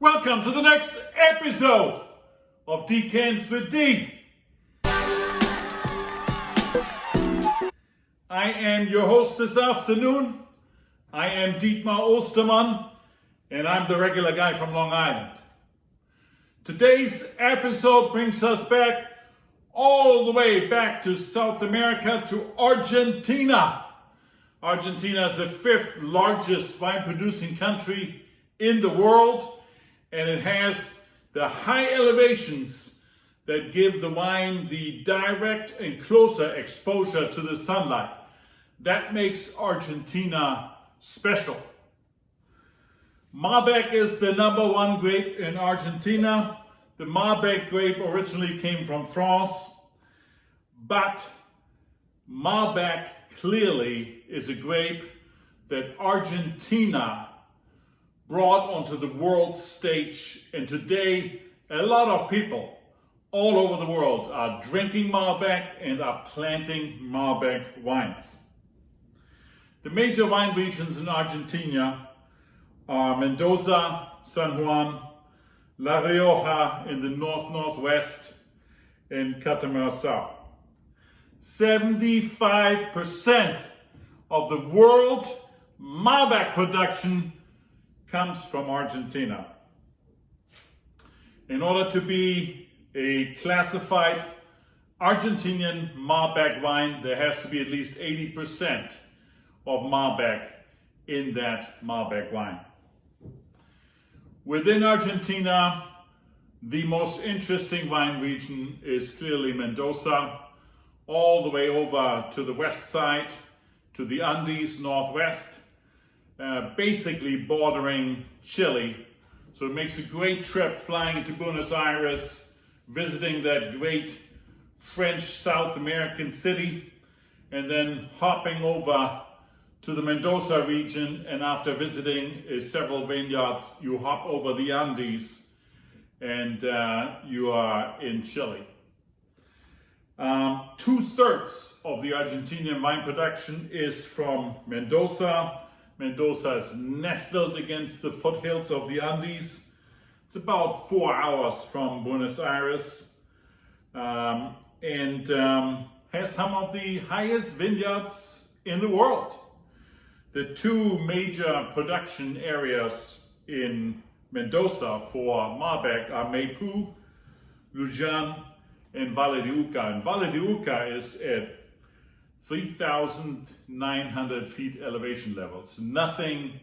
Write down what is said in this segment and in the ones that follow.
Welcome to the next episode of Decants with D. I am your host this afternoon. I am Dietmar Ostermann, and I'm the regular guy from Long Island. Today's episode brings us back all the way back to South America, to Argentina. Argentina is the 5th largest wine producing country in the world. And it has the high elevations that give the wine the direct and closer exposure to the sunlight. That makes Argentina special. Malbec is the #1 grape in Argentina. The Malbec grape originally came from France, but Malbec clearly is a grape that Argentina brought onto the world stage, and today a lot of people all over the world are drinking Malbec and are planting Malbec wines. The major wine regions in Argentina are Mendoza, San Juan, La Rioja in the northwest, and Catena Malbec. 75% of the world Malbec production comes from Argentina. In order to be a classified Argentinian Malbec wine, there has to be at least 80% of Malbec in that Malbec wine. Within Argentina, the most interesting wine region is clearly Mendoza, all the way over to the west side, to the Andes northwest, basically bordering Chile. So it makes a great trip flying into Buenos Aires, visiting that great French South American city, and then hopping over to the Mendoza region, and after visiting several vineyards, you hop over the Andes and you are in Chile. 2/3 of the Argentinian wine production is from Mendoza. Mendoza is nestled against the foothills of the Andes. It's about 4 hours from Buenos Aires, and has some of the highest vineyards in the world. The two major production areas in Mendoza for Malbec are Maipú, Luján, and Valle de Uca. And Valle de Uca is at 3,900 feet elevation levels. Nothing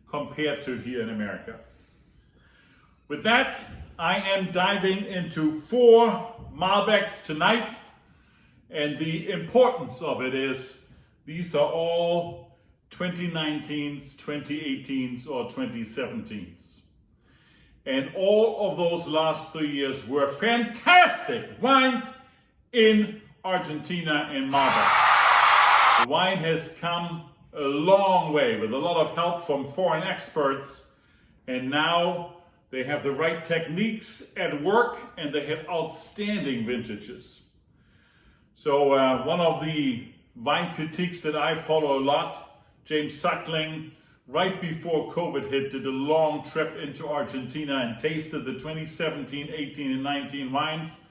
compared to here in America. With that, I am diving into 4 Malbecs tonight. And the importance of it is these are all 2019s, 2018s, or 2017s. And all of those last 3 years were fantastic wines in Argentina and Malbec. The wine has come a long way with a lot of help from foreign experts, and now they have the right techniques at work and they have outstanding vintages. So one of the wine critiques that I follow a lot, James Suckling, right before COVID hit, did a long trip into Argentina and tasted the 2017, 18, and 19 wines,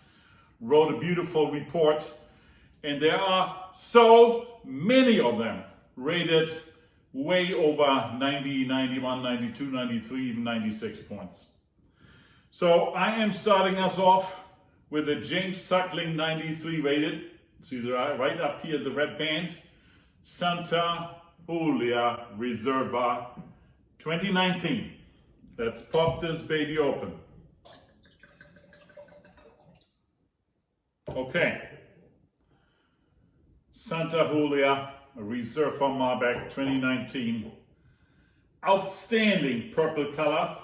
wrote a beautiful report. And there are so many of them rated way over 90, 91, 92, 93, even 96 points. So I am starting us off with a James Suckling 93 rated. See right up here, the red band. Santa Julia Reserva 2019. Let's pop this baby open. Okay. Santa Julia Reserva Malbec 2019. Outstanding purple color.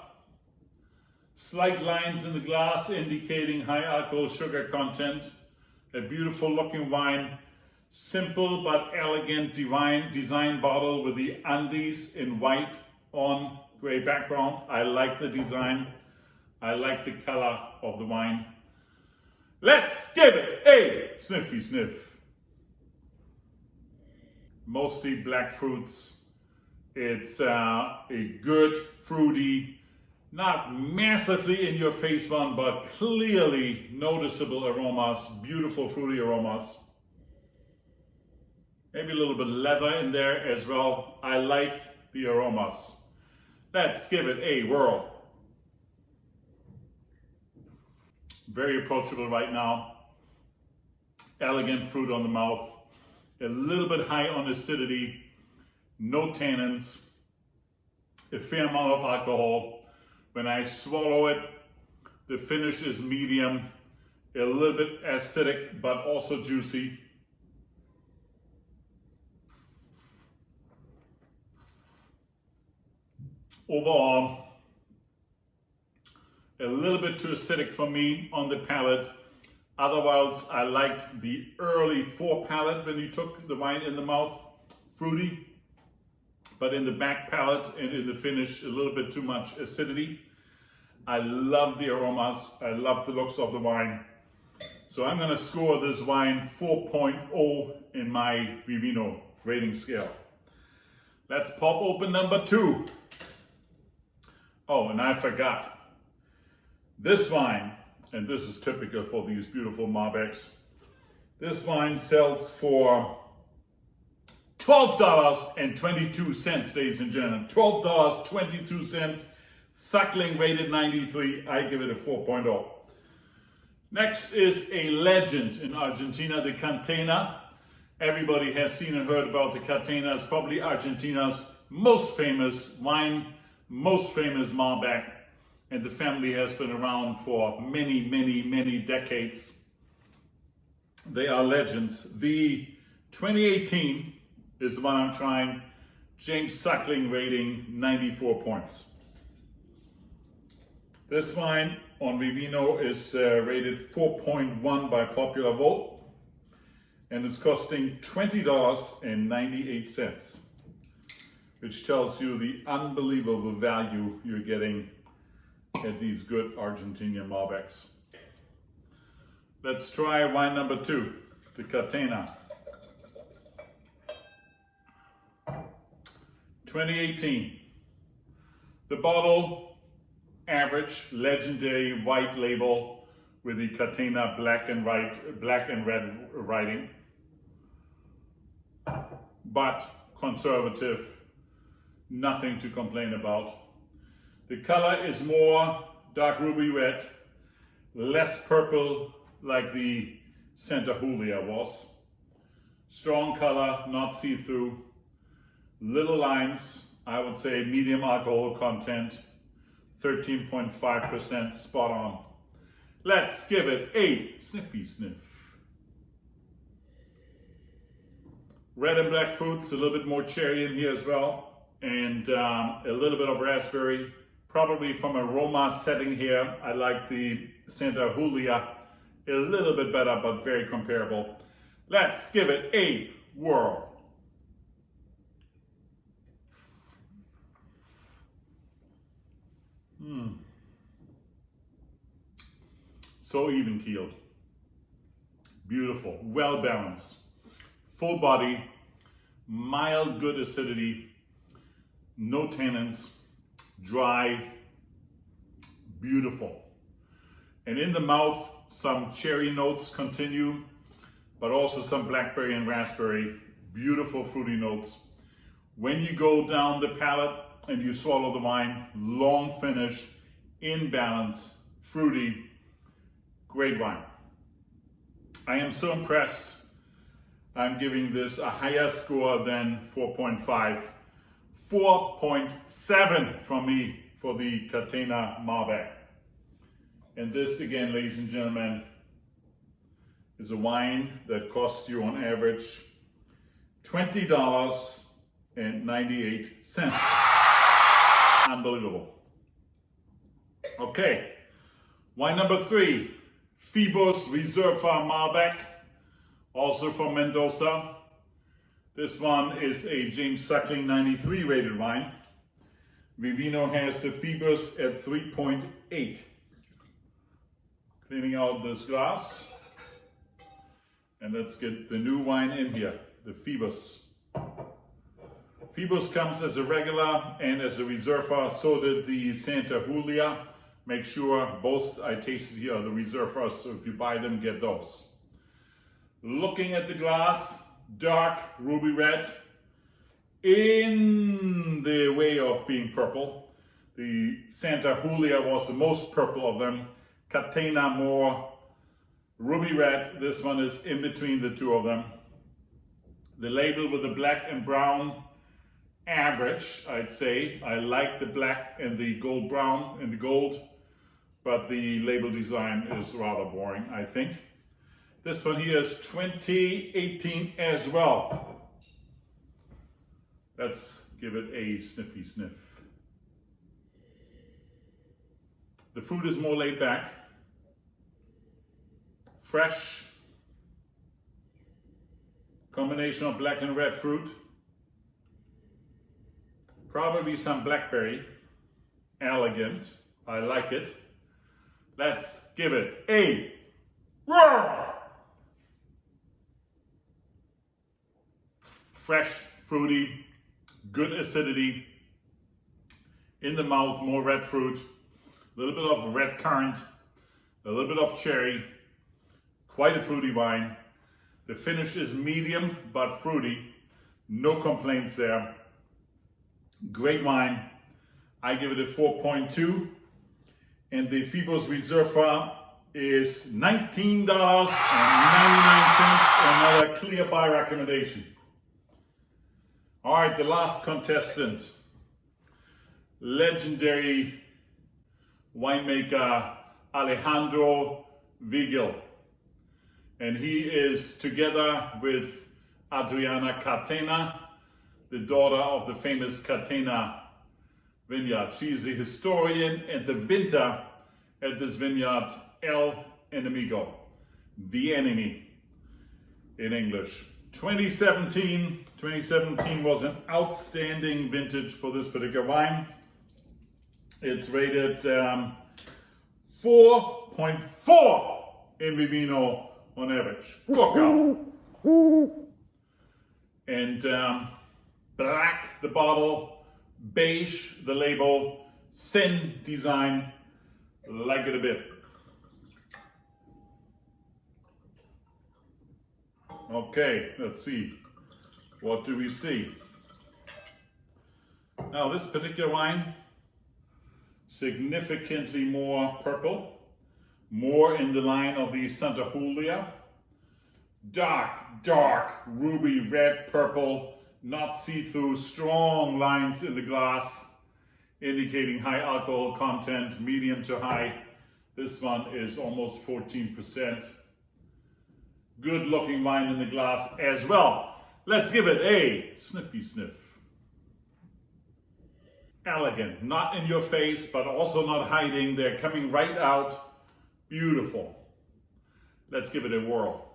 Slight lines in the glass indicating high alcohol sugar content. A beautiful looking wine. Simple but elegant design bottle with the Andes in white on gray background. I like the design. I like the color of the wine. Let's give it a sniffy sniff. Mostly black fruits. It's a good fruity Not massively in your face one, but clearly noticeable aromas, beautiful fruity aromas. Maybe a little bit of leather in there as well. I like the aromas. Let's give it a whirl. Very approachable right now. Elegant fruit on the mouth. A little bit high on acidity. No tannins. A fair amount of alcohol. When I swallow it, the finish is medium. A little bit acidic, but also juicy. Overall, a little bit too acidic for me on the palate. Otherwise, I liked the early fore palate when you took the wine in the mouth, fruity, but in the back palate and in the finish, a little bit too much acidity. I love the aromas. I love the looks of the wine. So I'm gonna score this wine 4.0 in my Vivino rating scale. Let's pop open number 2. Oh, and I forgot. This wine, and this is typical for these beautiful Malbecs, this wine sells for $12.22, ladies and gentlemen. $12.22. Suckling rated 93. I give it a 4.0. Next is a legend in Argentina, the Catena. Everybody has seen and heard about the Catena. It's probably Argentina's most famous wine, most famous Malbec. And the family has been around for many, many, many decades. They are legends. The 2018 is the one I'm trying. James Suckling rating 94 points. This wine on Vivino is rated 4.1 by popular vote, and it's costing $20.98, which tells you the unbelievable value you're getting at these good Argentinian Malbecs. Let's try wine number 2, the Catena. 2018. The bottle, average, legendary white label with the Catena black and red writing, but conservative, nothing to complain about. The color is more dark ruby red, less purple like the Santa Julia was. Strong color, not see-through. Little lines, I would say medium alcohol content, 13.5%, spot on. Let's give it a sniffy sniff. Red and black fruits, a little bit more cherry in here as well, and a little bit of raspberry. Probably from aroma setting here, I like the Santa Julia a little bit better, but very comparable. Let's give it a whirl. So even keeled, beautiful, well balanced, full body, mild good acidity, no tannins, dry, beautiful. And in the mouth, some cherry notes continue, but also some blackberry and raspberry, beautiful fruity notes. When you go down the palate and you swallow the wine, long finish, in balance, fruity, great wine. I am so impressed. I'm giving this a higher score than 4.5. 4.7 from me for the Catena Malbec. And this, again, ladies and gentlemen, is a wine that costs you on average $20.98. Unbelievable. Okay, wine number 3, Phobos Reserva Malbec, also from Mendoza. This one is a James Suckling 93 rated wine. Vivino has the Phebus at 3.8. Cleaning out this glass. And let's get the new wine in here, the Phebus. Phebus comes as a regular and as a Reserva, so did the Santa Julia. Make sure both I tasted here are the Reserva, so if you buy them, get those. Looking at the glass, dark ruby red, in the way of being purple. The Santa Julia was the most purple of them. Catena more ruby red. This one is in between the two of them. The label with the black and brown, average, I'd say. I like the black and the gold brown and the gold, but the label design is rather boring, I think. This one here is 2018 as well. Let's give it a sniffy sniff. The fruit is more laid back, fresh, combination of black and red fruit, probably some blackberry, elegant, I like it. Let's give it a roar! Fresh, fruity, good acidity, in the mouth, more red fruit, a little bit of red currant, a little bit of cherry, quite a fruity wine. The finish is medium but fruity, no complaints there. Great wine. I give it a 4.2, and the Phobos Reserve is $19.99, another clear buy recommendation. All right, the last contestant, legendary winemaker Alejandro Vigil. And he is together with Adriana Catena, the daughter of the famous Catena vineyard. She is a historian and the vinter at this vineyard, El Enemigo, the enemy in English. 2017 was an outstanding vintage for this particular wine. It's rated 4.4 in Vivino on average. And black the bottle, beige the label, thin design, like it a bit. Okay, let's see. What do we see? Now this particular wine, significantly more purple, more in the line of the Santa Julia. Dark ruby red purple, not see-through, strong lines in the glass indicating high alcohol content, medium to high. This one is almost 14%. Good looking wine in the glass as well. Let's give it a sniffy sniff. Elegant, not in your face, but also not hiding. They're coming right out. Beautiful. Let's give it a whirl.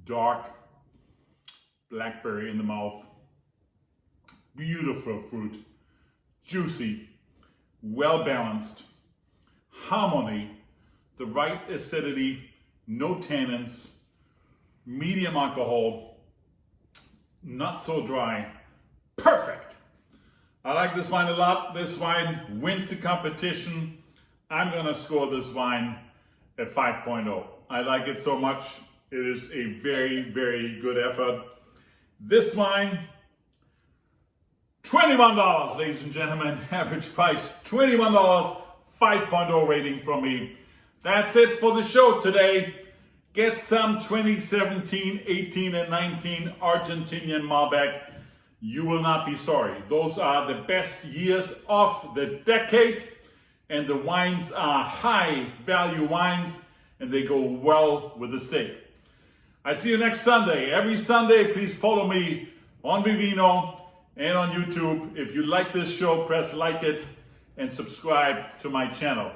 Dark blackberry in the mouth. Beautiful fruit. Juicy. Well balanced. Harmony. The right acidity. No tannins. Medium alcohol. Not so dry. Perfect. I like this wine a lot. This wine wins the competition. I'm gonna score this wine at 5.0. I like it so much. It is a very, very good effort. This wine, $21, ladies and gentlemen. Average price, $21, 5.0 rating from me. That's it for the show today. Get some 2017, 18, and 19 Argentinian Malbec. You will not be sorry. Those are the best years of the decade, and the wines are high value wines, and they go well with the steak. I see you next Sunday. Every Sunday, please follow me on Vivino and on YouTube. If you like this show, press like it and subscribe to my channel.